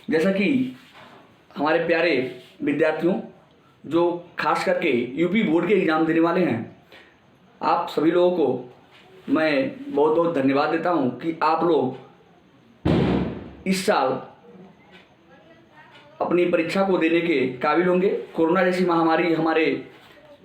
जैसा कि हमारे प्यारे विद्यार्थियों जो खास करके यूपी बोर्ड के एग्ज़ाम देने वाले हैं, आप सभी लोगों को मैं बहुत बहुत धन्यवाद देता हूं कि आप लोग इस साल अपनी परीक्षा को देने के काबिल होंगे। कोरोना जैसी महामारी हमारे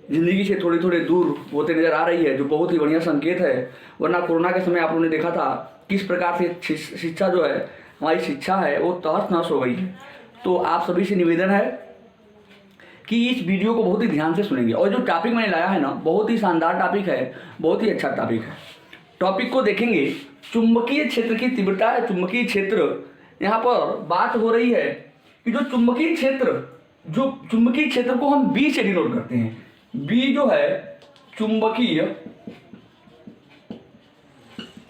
ज़िंदगी से थोड़ी थोड़ी दूर होते नज़र आ रही है, जो बहुत ही बढ़िया संकेत है। वरना कोरोना के समय आप लोगों ने देखा था किस प्रकार से शिक्षा जो है, हमारी शिक्षा है, वो तहस नहस हो गई है। तो आप सभी से निवेदन है कि इस वीडियो को बहुत ही ध्यान से सुनेंगे। और जो टॉपिक मैंने लाया है ना, बहुत ही शानदार टॉपिक है, बहुत ही अच्छा टॉपिक है। टॉपिक को देखेंगे, चुंबकीय क्षेत्र की तीव्रता। चुंबकीय क्षेत्र, यहाँ पर बात हो रही है कि जो चुंबकीय क्षेत्र को हम बी से डिनोट करते हैं। बी जो है चुंबकीय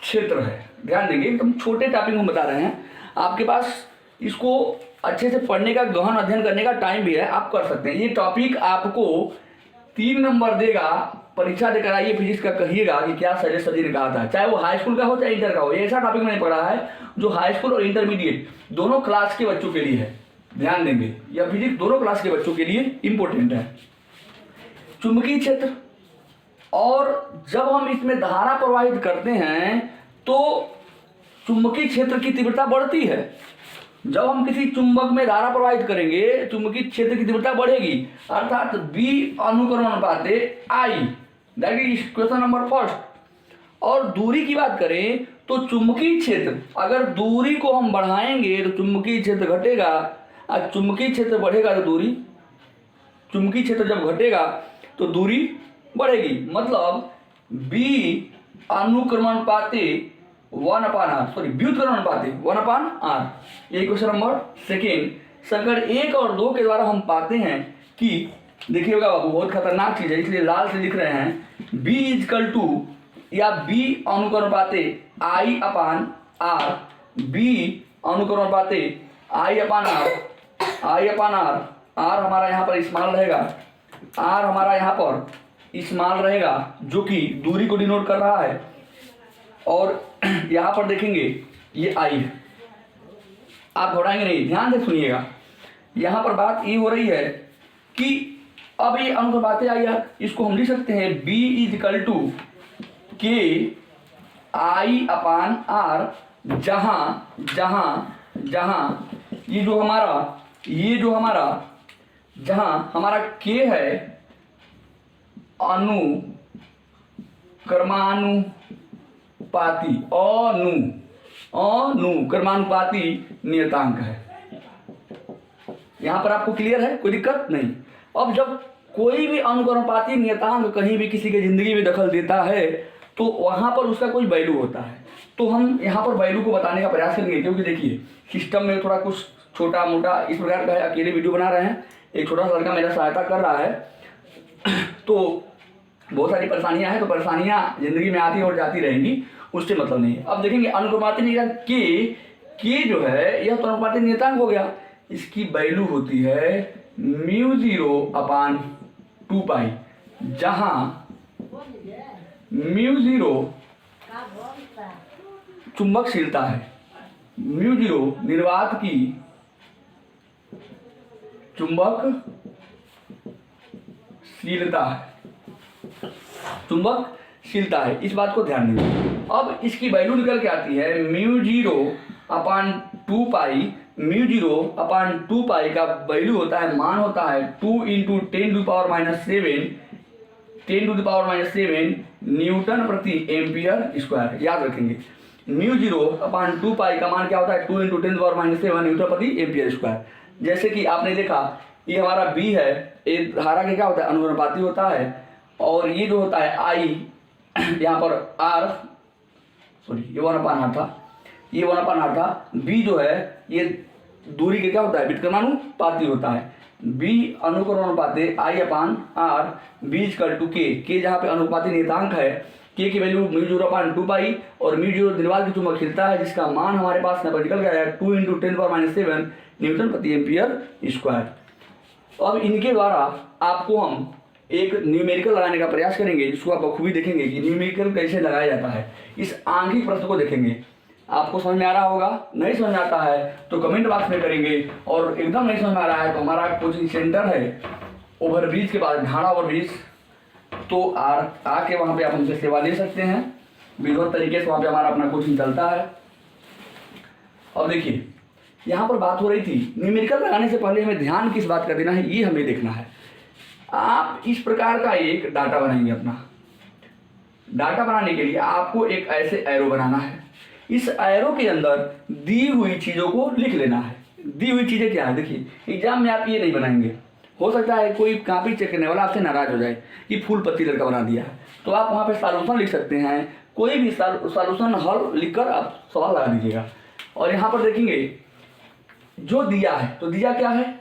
क्षेत्र है। ध्यान देंगे, एकदम छोटे टॉपिक हम बता रहे हैं। आपके पास इसको अच्छे से पढ़ने का, गहन अध्ययन करने का टाइम भी है, आप कर सकते हैं। ये टॉपिक आपको 3 नंबर देगा। परीक्षा देकर आइए, फिजिक्स का कहिएगा कि क्या शैलेश सर जी ने कहा था, चाहे वो हाई स्कूल का हो चाहे इंटर का हो। ये ऐसा टॉपिक मैंने पढ़ा है जो हाई स्कूल और इंटरमीडिएट दोनों क्लास के बच्चों के लिए है। ध्यान देंगे, यह फिजिक्स दोनों क्लास के बच्चों के लिए इंपॉर्टेंट है। चुंबकीय क्षेत्र, और जब हम इसमें धारा प्रवाहित करते हैं तो चुंबकीय क्षेत्र की तीव्रता बढ़ती है। जब हम किसी चुंबक में धारा प्रवाहित करेंगे, चुंबकीय क्षेत्र की तीव्रता बढ़ेगी, अर्थात बी अनुक्रमण अनुपाते आई। That is question number first. और दूरी की बात करें तो चुंबकीय क्षेत्र, अगर दूरी को हम बढ़ाएंगे तो चुंबकीय क्षेत्र घटेगा, और चुंबकीय क्षेत्र बढ़ेगा तो दूरी, चुंबकीय क्षेत्र जब घटेगा तो दूरी बढ़ेगी। मतलब बी अनुक्रमण अनुपाते 1/r, सॉरी व्युत्क्रमण अनुपाते 1/r। ये क्वेश्चन नंबर सेकेंड। समीकरण 1 और 2 के द्वारा हम पाते हैं कि, देखिएगा बाबू, बहुत खतरनाक चीज है इसलिए लाल से लिख रहे हैं। बी इजकल टू, या बी अनुक्रमण अनुपाते I/r, बी अनुक्रमण अनुपाते I/r, r हमारा यहाँ पर स्मॉल रहेगा, r हमारा यहाँ पर स्मॉल रहेगा जो कि दूरी को डिनोट कर रहा है। और यहाँ पर देखेंगे ये आई है, आप घबराएंगे नहीं, ध्यान से सुनिएगा। यहाँ पर बात ये हो रही है कि अब ये अनुपाते आई है, इसको हम लिख सकते हैं b इजकल टू के I/r, जहाँ जहाँ हमारा k है अनुक्रमानुपाती नियतांक है। यहां पर आपको क्लियर है, कोई दिक्कत नहीं। अब जब कोई भी अनुक्रमानुपाती नियतांक कहीं भी किसी की जिंदगी में दखल देता है तो वहां पर उसका कोई वैल्यू होता है। तो हम यहां पर वैल्यू को बताने का प्रयास करेंगे, क्योंकि देखिए सिस्टम में थोड़ा कुछ छोटा मोटा इस प्रकार का है। अकेले वीडियो बना रहे हैं, एक छोटा सा लड़का मेरा सहायता कर रहा है, तो बहुत सारी परेशानियां हैं। तो परेशानियां जिंदगी में आती और जाती रहेंगी, उससे मतलब नहीं है। अब देखेंगे अनुक्रमानुपाती नियतांक के जो है, यह तो अनुपाती नियतांक हो गया। इसकी वैल्यू होती है μ0/2π, जहां μ0 चुंबकशीलता है, μ0 निर्वात की चुंबकशीलता है। इस बात को ध्यान देंगे। अब इसकी वैल्यू निकल के आती है μ0/2π का वैल्यू होता है, मान होता है 2 × 10⁻⁷ न्यूटन प्रति एम्पियर स्क्वायर। याद रखेंगे, μ0/2π का मान क्या होता है, 2 × 10⁻⁷ न्यूटन प्रति एम्पियर स्क्वायर। जैसे कि आपने देखा, ये हमारा बी है, ये धारा के क्या होता है, अनुक्रमानुपाती होता है। और ये जो होता है आई, यहाँ पर आर, सॉरी ये 1/r था, ये 1/r था। बी जो है ये दूरी के क्या होता है, व्युत्क्रमानुपाती होता है। बी अनुक्रमानुपाते I/r, बी इजकल टू के जहाँ पे अनुपाती नियतांक है, के की वैल्यू μ0/2π और μ0 निर्वात की चुंबकशीलता है, जिसका मान हमारे पास यहाँ पर निकल गया है 2 × 10⁻⁷ न्यूटन प्रति एम्पियर स्क्वायर। अब इनके द्वारा आपको हम एक न्यूमेरिकल लगाने का प्रयास करेंगे, जिसको आप बखूबी देखेंगे कि न्यूमेरिकल कैसे लगाया जाता है। इस आंगिक प्रश्न को देखेंगे, आपको समझ में आ रहा होगा। नहीं समझ में आता है तो कमेंट बॉक्स में करेंगे, और एकदम नहीं समझ में आ रहा है तो हमारा कोचिंग सेंटर है ओवरब्रिज के बाद, ढाणा ओवरब्रिज, तो आके वहाँ पे आप हमसे सेवा ले सकते हैं। विधिवत तरीके से वहाँ पे हमारा अपना कोचिंग चलता है। अब देखिए यहाँ पर बात हो रही थी न्यूमेरिकल लगाने से पहले हमें ध्यान किस बात का देना है, ये हमें देखना है। आप इस प्रकार का एक डाटा बनाएंगे। अपना डाटा बनाने के लिए आपको एक ऐसे एरो बनाना है। इस एरो के अंदर दी हुई चीज़ों को लिख लेना है। दी हुई चीज़ें क्या है, देखिए एग्जाम में आप ये नहीं बनाएंगे, हो सकता है कोई कॉपी चेक करने वाला आपसे नाराज हो जाए कि फूल पत्ती लड़का बना दिया है, तो आप वहाँ पे सॉल्यूशन लिख सकते हैं। कोई भी सॉल्यूशन हल लिखकर आप सवाल लगा दीजिएगा। और यहाँ पर देखेंगे जो दिया है, तो दिया क्या है,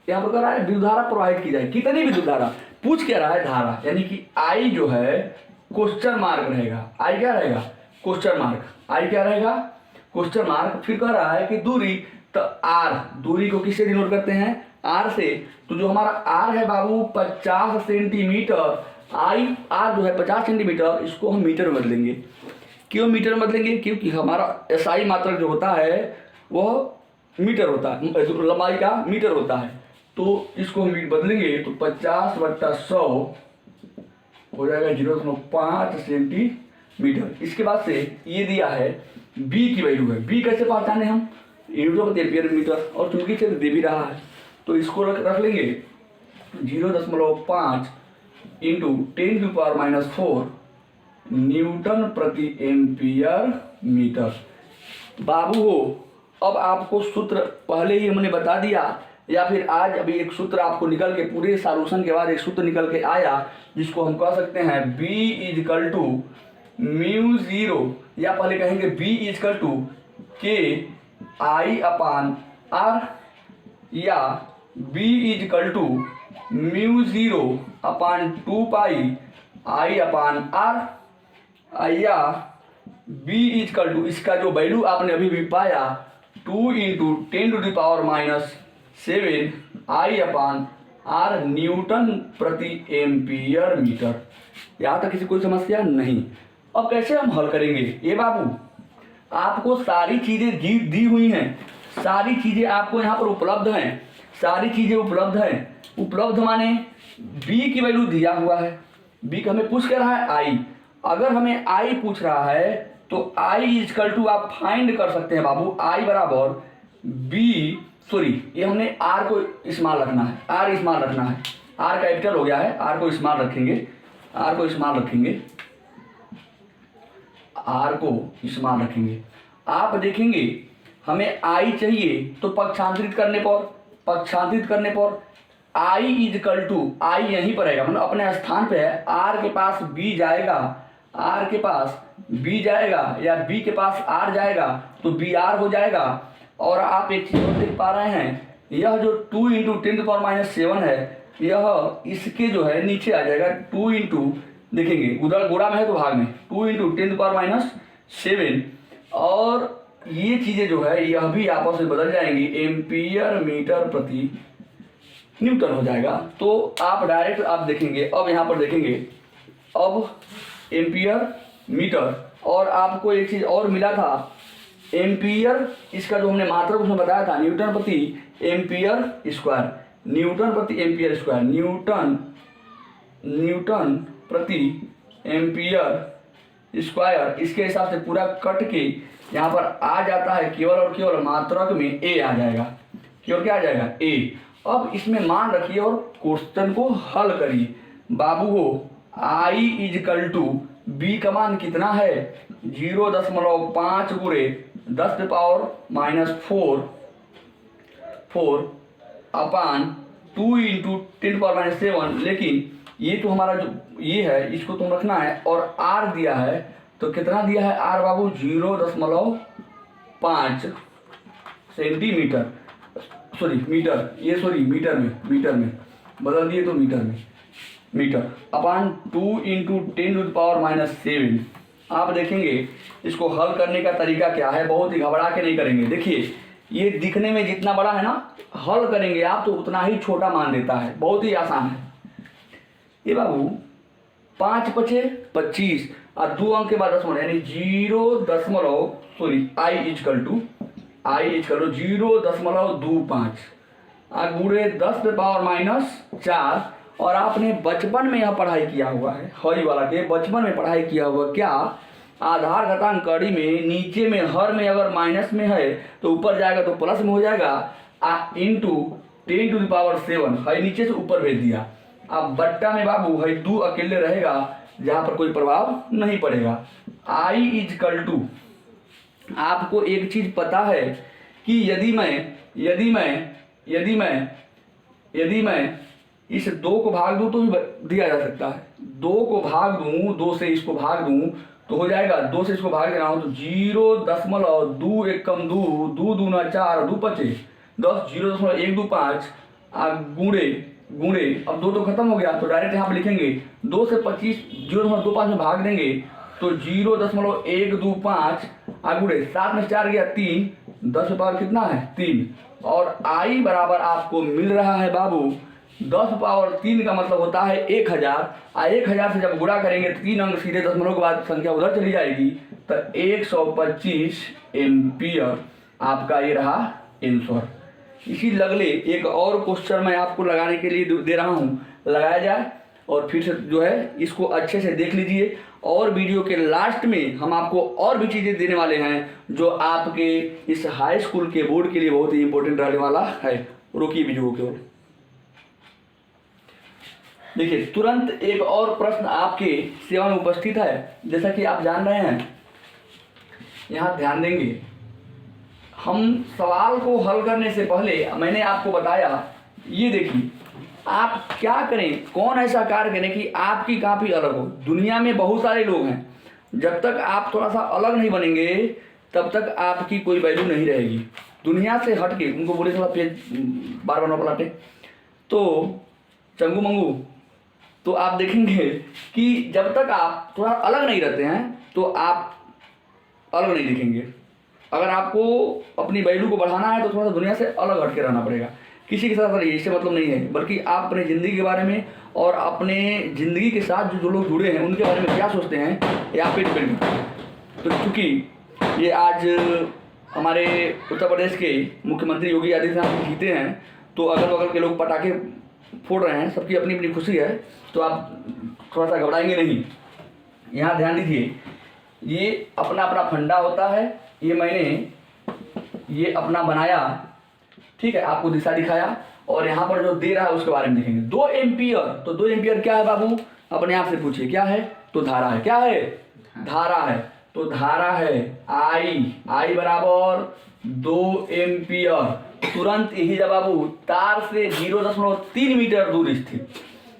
यहाँ पर कह रहा है विद्युत धारा प्रवाहित की जाए। कितनी विद्युत धारा पूछ क्या रहा है, धारा, यानी कि आई जो है क्वेश्चन मार्क रहेगा। आई क्या रहेगा, क्वेश्चन मार्क। आई क्या रहेगा, क्वेश्चन मार्क। फिर कह रहा है कि दूरी, तो आर, दूरी को किससे डिनोट करते हैं, आर से। तो जो हमारा आर है बाबू 50 सेंटीमीटर, आई आर जो है 50 सेंटीमीटर, इसको हम मीटर में बदलेंगे। क्यों मीटर में बदलेंगे, क्योंकि हमारा एसआई मात्रक जो होता है वह मीटर होता है, लंबाई का मीटर होता है। तो इसको हम बदलेंगे तो 50/100 हो जाएगा 0.5 सेंटीमीटर। इसके बाद से ये दिया है बी की वैल्यू है। बी कैसे पहचाने हम, एम्पियर मीटर, और चूंकि से दे भी रहा है तो इसको रख लेंगे 0.5 इंटू 10⁻⁻⁴ न्यूटन प्रति एम्पियर मीटर। बाबू हो, अब आपको सूत्र पहले ही हमने बता दिया, या फिर आज अभी एक सूत्र आपको निकल के, पूरे सॉल्यूशन के बाद एक सूत्र निकल के आया जिसको हम कह सकते हैं B = μ0, या पहले कहेंगे B = KI/R, या B = μ0/2πI/R, या B = इसका जो वैल्यू आपने अभी भी पाया 2 × 10⁻⁷ I/R न्यूटन प्रति एम्पियर मीटर। यहाँ तक किसी कोई समस्या नहीं। अब कैसे हम हल करेंगे, ये बाबू आपको सारी चीज़ें दी हुई हैं, सारी चीज़ें आपको यहाँ पर उपलब्ध हैं, सारी चीज़ें उपलब्ध हैं। उपलब्ध माने B की वैल्यू दिया हुआ है, B का हमें पूछ कर रहा है आई। अगर हमें आई पूछ रहा है तो I = आप फाइंड कर सकते हैं बाबू, I बराबर B, सॉरी ये हमने R को स्मॉल रखना है, R स्मॉल रखना है, R कैपिटल हो गया है, R को स्मॉल रखेंगे, R को स्मॉल रखेंगे, R को स्मॉल रखेंगे। आप देखेंगे हमें I चाहिए तो पक्षांतरित करने पर I = I यहीं पर रहेगा, मतलब अपने स्थान पे है। R के पास B जाएगा, R के पास B जाएगा, या B के पास R जाएगा तो BR हो जाएगा। और आप एक चीज़ और देख पा रहे हैं, यह जो 2 × 10⁻⁷ है, यह इसके जो है नीचे आ जाएगा 2 × देखेंगे उधर गुणा में है तो भाग में 2 × 10⁻⁷, और ये चीज़ें जो है यह भी आपस में बदल जाएंगी, एम्पियर मीटर प्रति न्यूटन हो जाएगा। तो आप डायरेक्ट आप देखेंगे, अब यहाँ पर देखेंगे, अब एम्पियर मीटर, और आपको एक चीज़ और मिला था एम्पियर, इसका जो हमने मात्रक उसमें बताया था न्यूटन प्रति एम्पियर स्क्वायर, न्यूटन प्रति एम्पियर स्क्वायर, न्यूटन प्रति एम्पियर स्क्वायर। इसके हिसाब से पूरा कट के यहाँ पर आ जाता है, केवल और केवल मात्रक में ए आ जाएगा, केवल क्या आ जाएगा, ए। अब इसमें मान रखिए और क्वेश्चन को हल करिए। बाबू हो I = B का मान कितना है, 0.5 × 10⁻⁴ अपान 2 × 10⁻⁷। लेकिन ये तो हमारा जो ये है इसको तुम रखना है, और R दिया है तो कितना दिया है R बाबू, 0.5 सेंटीमीटर, सॉरी मीटर, ये सॉरी मीटर में बदल दिए तो मीटर अपान 2 × 10⁻⁷। आप देखेंगे इसको हल करने का तरीका क्या है, बहुत ही घबरा के नहीं करेंगे। देखिए ये दिखने में जितना बड़ा है ना, हल करेंगे आप तो उतना ही छोटा मान देता है, बहुत ही आसान है। ये बाबू 5×5 = 25 और 2 अंक के बाद 10 यानी 0.25 सॉरी आई इजकल टू 0.25 गुणे 10⁻⁴ और आपने बचपन में यह पढ़ाई किया हुआ है, हई वाला के बचपन में पढ़ाई किया हुआ क्या, आधार घातांक कड़ी में नीचे में हर में अगर माइनस में है तो ऊपर जाएगा तो प्लस में हो जाएगा, इंटू 10⁻⁷ है नीचे से ऊपर भेज दिया। अब बट्टा में बाबू है 2 अकेले रहेगा जहाँ पर कोई प्रभाव नहीं पड़ेगा। आई इजकल टू आपको एक चीज पता है कि यदि मैं इस 2 को भाग दूं तो भी दिया जा सकता है। 2 को भाग दूं, 2 से इसको भाग दूं तो हो जाएगा, 2 से इसको भाग देना हो तो 0.2 1 कम 2 2 दूना 4 2 पचे 10 0.125 गुणे अब 2 तो खत्म हो गया तो डायरेक्ट यहाँ पे लिखेंगे 2 से 25 0.25 में भाग देंगे तो 0.125 गुणे 7 में 4 गया 3 10 में पावर कितना है 3 और आई बराबर आपको मिल रहा है बाबू 10⁻³ का मतलब होता है 1000। 1000 से जब गुणा करेंगे 3 अंक सीधे दशमलव के बाद संख्या उधर चली जाएगी तो 125 एम्पियर आपका ये रहा आंसर। इसी लगले एक और क्वेश्चन मैं आपको लगाने के लिए दे रहा हूँ, लगाया जाए और फिर से जो है इसको अच्छे से देख लीजिए। और वीडियो के लास्ट में हम आपको और भी चीज़ें देने वाले हैं जो आपके इस हाई स्कूल के बोर्ड के लिए बहुत ही इंपॉर्टेंट रहने वाला है। रोकिए वीडियो को। देखिए तुरंत एक और प्रश्न आपके सेवा में उपस्थित है। जैसा कि आप जान रहे हैं, यहाँ ध्यान देंगे, हम सवाल को हल करने से पहले मैंने आपको बताया, ये देखिए आप क्या करें, कौन ऐसा कार्य करें कि आपकी काफ़ी अलग हो। दुनिया में बहुत सारे लोग हैं, जब तक आप थोड़ा सा अलग नहीं बनेंगे तब तक आपकी कोई वैल्यू नहीं रहेगी। दुनिया से हट के उनको बोले थोड़ा पेज बार बार न पलटे तो चंगू मंगू, तो आप देखेंगे कि जब तक आप थोड़ा अलग नहीं रहते हैं तो आप अलग नहीं दिखेंगे। अगर आपको अपनी वैल्यू को बढ़ाना है तो थोड़ा सा दुनिया से अलग हट के रहना पड़ेगा। किसी के साथ रहिए, इससे मतलब नहीं है, बल्कि आप अपने ज़िंदगी के बारे में और अपने ज़िंदगी के साथ जो लोग जुड़े हैं उनके बारे में क्या सोचते हैं ये आप पे डिपेंड करता है। तो चूँकि ये आज हमारे उत्तर प्रदेश के मुख्यमंत्री योगी आदित्यनाथ जी जीते हैं तो अगल बगल के लोग पटाखे फोड़ रहे हैं, सबकी अपनी अपनी खुशी है, तो आप थोड़ा सा घबराएंगे नहीं। यहाँ ध्यान दीजिए, ये अपना अपना फंडा होता है, ये मैंने ये अपना बनाया, ठीक है, आपको दिशा दिखाया और यहाँ पर जो दे रहा है उसके बारे में देखेंगे। 2 एम्पियर, तो 2 एम्पियर क्या है बाबू, अपने आप से पूछिए क्या है, तो धारा है। क्या है, धारा है। तो धारा है आई बराबर 2 एम्पियर। तुरंत यही जब बाबू तार से 0.3 मीटर दूर स्थित,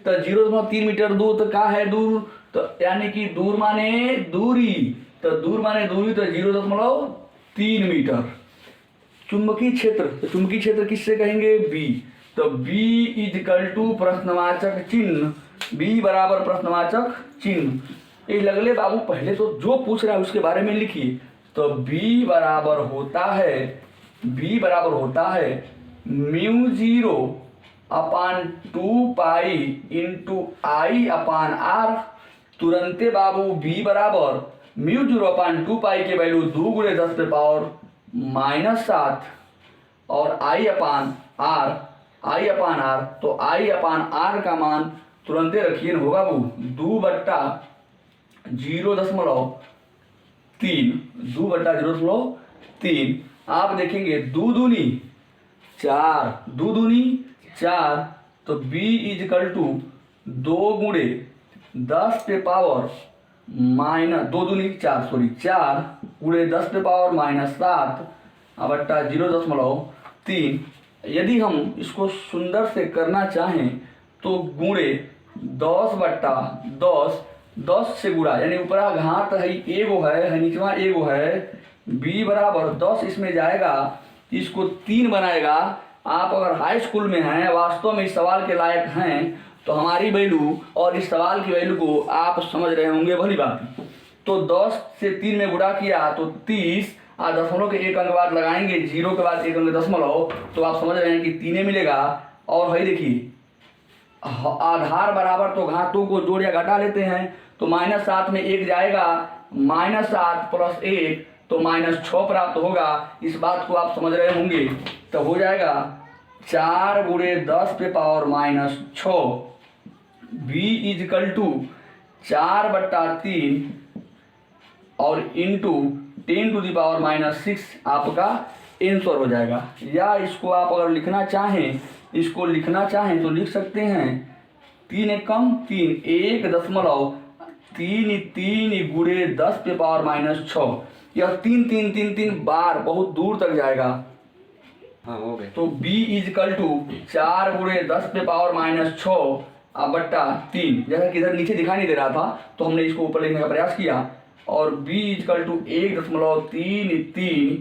तो 0.3 मीटर दूर तो क्या है, दूर, तो यानी कि दूर माने दूरी, तो दूर माने दूरी, तो 0.3 मीटर। चुंबकीय क्षेत्र, तो चुंबकीय क्षेत्र किससे कहेंगे, बी, तो बी इजकल टू प्रश्नवाचक चिन्ह, बी बराबर प्रश्नवाचक चिन्ह। ये लगले बाबू पहले तो जो पूछ रहा है उसके बारे में लिखिए। तो बी बराबर होता है μ0/2π इंटू I/R। तुरंते बाबू बी बराबर μ0/2π के वैल्यू 2 गुणे 10⁻⁷ और I/R, तो I/R का मान तुरंते रखिए न होगा बाबू 2/0.3। आप देखेंगे 2 दूनी 4, तो B इजकल टू 2 गुणे 10⁻⁻, 2 दूनी 4 गुणे 10⁻⁷ बट्टा 0.3। यदि हम इसको सुंदर से करना चाहें तो गुणे 10/10 से गुणा, यानी ऊपरा घात है एगो है नीचवा एगो है, b बराबर 10 इसमें जाएगा, इसको 3 बनाएगा। आप अगर हाई स्कूल में हैं, वास्तव में इस सवाल के लायक हैं, तो हमारी वैल्यू और इस सवाल की वैल्यू को आप समझ रहे होंगे भली बात। तो 10 से 3 में गुणा किया तो 30, दशमलव के 1 अंक बाद लगाएंगे, 0 के बाद 1 अंक दशमलव, तो आप समझ रहे हैं कि 3 मिलेगा। और भाई देखिए आधार बराबर तो घातों को जोड़ या घटा लेते हैं, तो -7 में 1 जाएगा, -7 + 1 तो -6 प्राप्त होगा। इस बात को आप समझ रहे होंगे। तो हो जाएगा 4 गुणे 10 पे पावर -6 v इजकल टू 4/3 और इंटू 10 टू दी पावर -6 आपका आंसर हो जाएगा। या इसको आप अगर लिखना चाहें, इसको लिखना चाहें तो लिख सकते हैं 3 एकम 3 1.33 गुणे 10 पे पावर -6। यह 3 बार बहुत दूर तक जाएगा। हाँ हो गए। तो b इजकल टू 4 गुणे 10 पे पावर -6 बट्टा 3, जैसा कि इधर नीचे दिखाई नहीं दे रहा था तो हमने इसको ऊपर लिखने का प्रयास किया। और b इजकल टू 1.33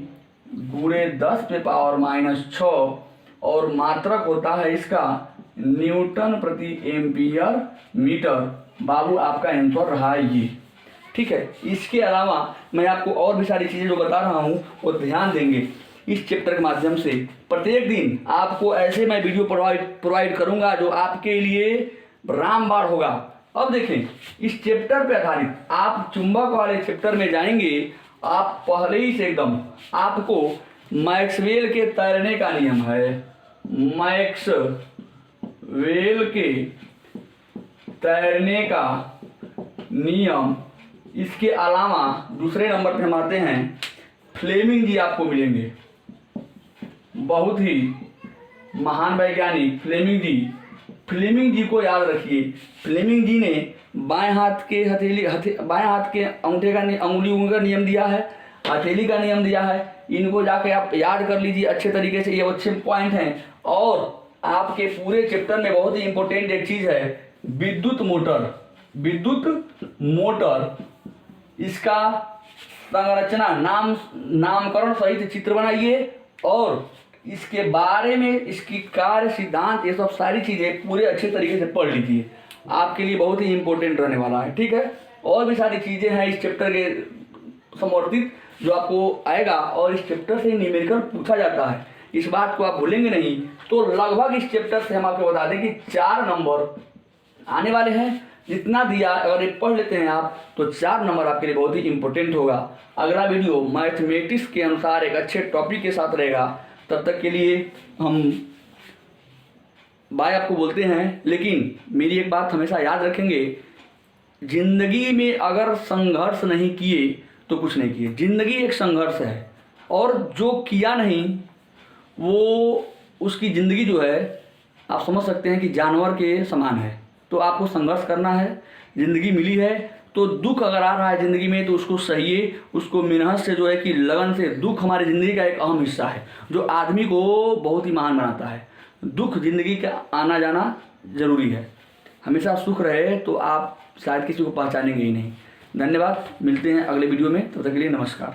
गुणे 10 पे पावर -6 और मात्रक होता है इसका न्यूटन प्रति एम्पियर मीटर। बाबू आपका आंसर रहा ये। ठीक है, इसके अलावा मैं आपको और भी सारी चीज़ें जो बता रहा हूँ वो ध्यान देंगे इस चैप्टर के माध्यम से। प्रत्येक दिन आपको ऐसे मैं वीडियो प्रोवाइड करूँगा जो आपके लिए रामबाण होगा। अब देखें, इस चैप्टर पे आधारित आप चुंबक वाले चैप्टर में जाएंगे, आप पहले ही से एकदम आपको मैक्सवेल के तैरने का नियम है, मैक्सवेल के तैरने का नियम। इसके अलावा दूसरे नंबर पे हम आते हैं, फ्लेमिंग जी आपको मिलेंगे, बहुत ही महान वैज्ञानिक फ्लेमिंग जी को याद रखिए। फ्लेमिंग जी ने बाएं हाथ के अंगूठे का अंगुलियों का नियम दिया है, हथेली का नियम दिया है। इनको जाके आप याद कर लीजिए अच्छे तरीके से, ये अच्छे पॉइंट हैं। और आपके पूरे चैप्टर में बहुत ही इंपॉर्टेंट एक चीज़ है विद्युत मोटर। इसका संरचना नामकरण सहित चित्र बनाइए और इसके बारे में इसकी कार्य सिद्धांत ये सब सारी चीज़ें पूरे अच्छे तरीके से पढ़ लीजिए, आपके लिए बहुत ही इंपॉर्टेंट रहने वाला है। ठीक है, और भी सारी चीज़ें हैं इस चैप्टर के समर्थित जो आपको आएगा, और इस चैप्टर से न्यूमेरिकल पूछा जाता है, इस बात को आप भूलेंगे नहीं। तो लगभग इस चैप्टर से हम आपको बता दें कि 4 नंबर आने वाले हैं। जितना दिया अगर ये पढ़ लेते हैं आप तो 4 नंबर आपके लिए बहुत ही इंपॉर्टेंट होगा। अगला वीडियो मैथमेटिक्स के अनुसार एक अच्छे टॉपिक के साथ रहेगा। तब तक के लिए हम बाय आपको बोलते हैं। लेकिन मेरी एक बात हमेशा याद रखेंगे, जिंदगी में अगर संघर्ष नहीं किए तो कुछ नहीं किए। जिंदगी एक संघर्ष है और जो किया नहीं वो उसकी ज़िंदगी जो है आप समझ सकते हैं कि जानवर के समान है। तो आपको संघर्ष करना है। ज़िंदगी मिली है तो दुख अगर आ रहा है ज़िंदगी में तो उसको सहिए, उसको मेहनत से जो है कि लगन से। दुख हमारी ज़िंदगी का एक अहम हिस्सा है जो आदमी को बहुत ही महान बनाता है। दुख ज़िंदगी का आना जाना ज़रूरी है। हमेशा सुख रहे तो आप शायद किसी को पहचानेंगे ही नहीं। धन्यवाद, मिलते हैं अगले वीडियो में, तब तक के लिए नमस्कार।